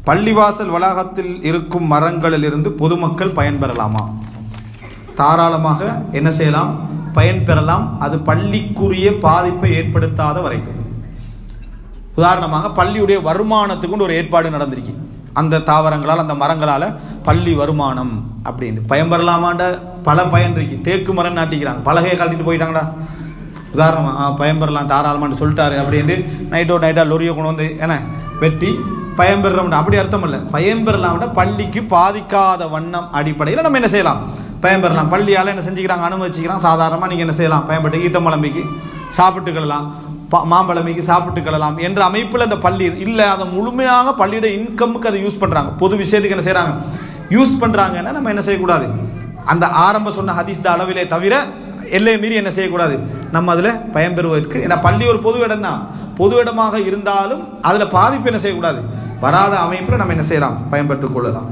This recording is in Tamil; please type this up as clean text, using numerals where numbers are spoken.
பள்ளிவாசல் வளாகத்தில் இருக்கும் மரங்களிலிருந்து பொதுமக்கள் பயன்பெறலாமா? தாராளமாக என்ன செய்யலாம்? பயன்பெறலாம். அது பள்ளிக்குரிய பாதிப்பை ஏற்படுத்தாத வரைக்கும். உதாரணமாக பள்ளியுடைய வருமானத்துக்கு ஒரு ஏற்பாடு நடந்திருக்கு. அந்த தாவரங்களால், அந்த மரங்களால் பள்ளி வருமானம் அப்படின்னு பயன்பெறலாமாண்ட பல பயன் இருக்கு. தேக்கு மரம் நாட்டிக்கிறாங்க, பலகையை கழட்டிட்டு போயிட்டாங்கடா. உதாரணமாக பயன்பெறலாம் தாராளமான்னு சொல்லிட்டாரு அப்படின்னு நைட்டா லொரியை கொண்டு வந்து வெட்டி பயன்பெறலாம் அப்படி அர்த்தம் இல்லை. பயன்பெறலாம் பள்ளிக்கு பாதிக்காத வண்ணம் அடிப்படையில் நம்ம என்ன செய்யலாம்? பயன்பெறலாம். பள்ளியால் என்ன செஞ்சுக்கிறாங்க? அனுமதிச்சுக்கிறாங்க. சாதாரணமாக நீங்கள் என்ன செய்யலாம்? பயன்பட்டு ஈத்தம்பழமைக்கு சாப்பிட்டுக்கலாம், மாம்பழமைக்கு சாப்பிட்டுக்கலாம் என்ற அமைப்பில் அந்த பள்ளி இல்லை. அதை முழுமையாக பள்ளியோட இன்கமுக்கு அதை யூஸ் பண்ணுறாங்க, பொது விஷயத்துக்கு என்ன செய்கிறாங்க? யூஸ் பண்ணுறாங்கன்னா நம்ம என்ன செய்யக்கூடாது? அந்த ஆரம்ப சொன்ன ஹதீஸ் அளவிலே தவிர எல்லையை மீறி என்ன செய்யக்கூடாது? நம்ம அதில் பயன்பெறுவதற்கு. ஏன்னா பள்ளி ஒரு பொது இடம் தான். பொது இடமாக இருந்தாலும் அதில் பாதிப்பு என்ன செய்யக்கூடாது? வராத அமைப்பில் நம்ம என்ன செய்யலாம்? பயன்பெற்றுக் கொள்ளலாம்.